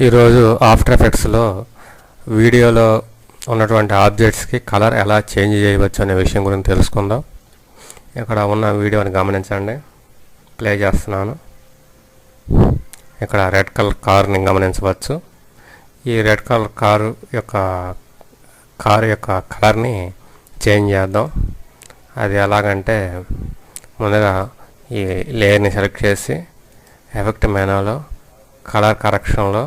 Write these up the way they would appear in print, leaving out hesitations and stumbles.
ఈరోజు ఆఫ్టర్ ఎఫెక్ట్స్లో వీడియోలో ఉన్నటువంటి ఆబ్జెక్ట్స్కి కలర్ ఎలా చేంజ్ చేయవచ్చు అనే విషయం గురించి తెలుసుకుందాం. ఇక్కడ ఉన్న వీడియోని గమనించండి, ప్లే చేస్తున్నాను. ఇక్కడ రెడ్ కలర్ కార్ని గమనించవచ్చు. ఈ రెడ్ కలర్ కారు యొక్క కలర్ని చేంజ్ చేద్దాం. అది ఎలాగంటే ముందుగా ఈ లేయర్ని సెలెక్ట్ చేసి ఎఫెక్ట్ మెనూలో కలర్ కరెక్షన్లో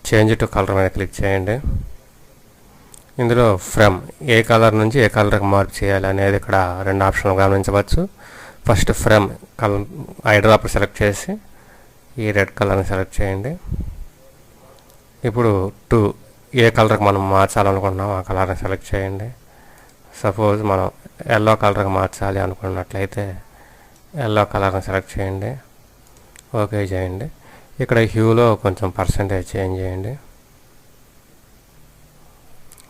చేంజ్ టు కలర్ మీద క్లిక్ చేయండి. ఇందులో ఫ్రమ్ ఏ కలర్ నుంచి ఏ కలర్కి మార్పు చేయాలి అనేది ఇక్కడ రెండు ఆప్షన్లు గమనించవచ్చు. First from colour I drop select చేసి ఈ రెడ్ కలర్ని సెలెక్ట్ చేయండి. ఇప్పుడు టు ఏ కలర్కి మనం మార్చాలనుకుంటున్నాం ఆ కలర్ని సెలెక్ట్ చేయండి. సపోజ్ మనం ఎల్లో కలర్కి మార్చాలి అనుకున్నట్లయితే ఎల్లో కలర్ని సెలెక్ట్ చేయండి, ఓకే చేయండి. ఇక్కడ హ్యూలో కొంచెం పర్సెంటేజ్ చేంజ్ చేయండి.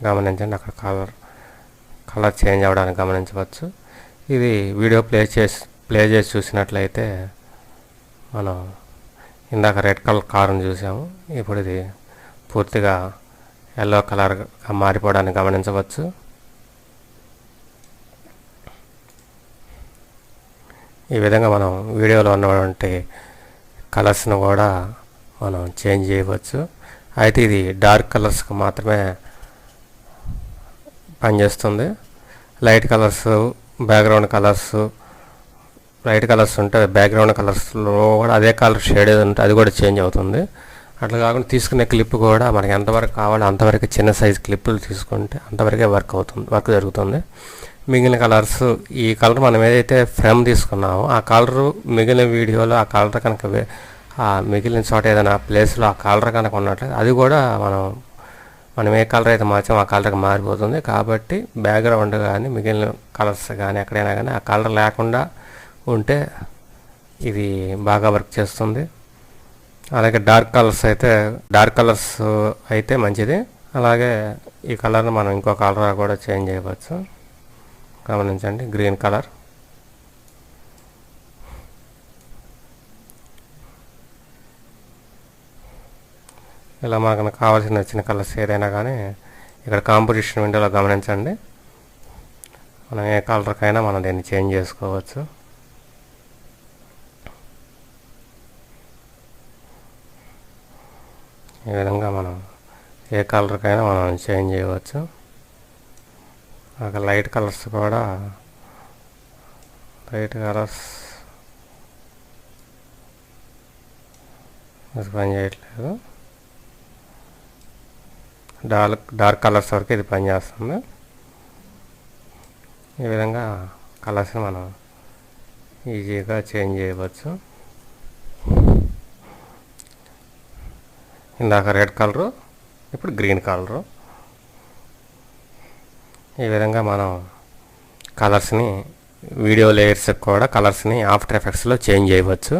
గమనించండి, అక్కడ కలర్ చేంజ్ అవ్వడానికి గమనించవచ్చు. ఇది వీడియో ప్లే చేసి చూసినట్లయితే మనం ఇందాక రెడ్ కలర్ కారుని చూసాము, ఇప్పుడు ఇది పూర్తిగా ఎల్లో కలర్గా మారిపోవడానికి గమనించవచ్చు. ఈ విధంగా మనం వీడియోలో ఉన్నటువంటి కలర్స్ను కూడా మనం చేంజ్ చేయవచ్చు. అయితే ఇది డార్క్ కలర్స్కి మాత్రమే పనిచేస్తుంది. Light colours, background colours, light colours ఉంటే బ్యాక్గ్రౌండ్ కలర్స్లో కూడా అదే కలర్ షేడ్ ఉంటే అది కూడా చేంజ్ అవుతుంది. అట్లా కాకుండా తీసుకునే క్లిప్ కూడా మనకి ఎంతవరకు కావాలో అంతవరకు చిన్న సైజ్ క్లిప్పులు తీసుకుంటే అంతవరకే వర్క్ జరుగుతుంది. మిగిలిన కలర్స్, ఈ కలర్ మనం ఏదైతే ఫ్రేమ్ తీసుకున్నామో ఆ కలరు మిగిలిన వీడియోలో ఆ కలర్ కనుక ఆ మిగిలిన చోట ఏదైనా ప్లేస్లో ఆ కలర్ కనుక ఉన్నట్లయితే అది కూడా మనం ఏ కలర్ అయితే మార్చామో ఆ కలర్కి మారిపోతుంది. కాబట్టి బ్యాక్గ్రౌండ్ కానీ మిగిలిన కలర్స్ కానీ ఎక్కడైనా కానీ ఆ కలర్ లేకుండా ఉంటే ఇది బాగా వర్క్ చేస్తుంది. అలాగే డార్క్ కలర్స్ అయితే మంచిది. అలాగే ఈ కలర్ని మనం ఇంకో కలర్ కూడా చేంజ్ చేయవచ్చు. గమనించండి, గ్రీన్ కలర్. ఇలా మనకు కావాల్సిన నచ్చిన కలర్స్ ఏదైనా కానీ ఇక్కడ కాంపోజిషన్ విండోలో గమనించండి, మనం ఏ కలర్కైనా మనం దీన్ని చేంజ్ చేసుకోవచ్చు. ఈ విధంగా మనం ఏ కలర్కైనా మనం చేంజ్ చేయవచ్చు. లైట్ కలర్స్ కూడా పని చేయట్లేదు. డార్క్ కలర్స్ వరకు ఇది పనిచేస్తుంది. ఈ విధంగా కలర్స్ని మనం ఈజీగా చేంజ్ చేయవచ్చు. ఇందాక రెడ్ కలరు, ఇప్పుడు గ్రీన్ కలరు. ఈ విధంగా మనం కలర్స్ని వీడియో లేయర్స్కి కూడా కలర్స్ని ఆఫ్టర్ ఎఫెక్ట్స్లో చేంజ్ చేయవచ్చు.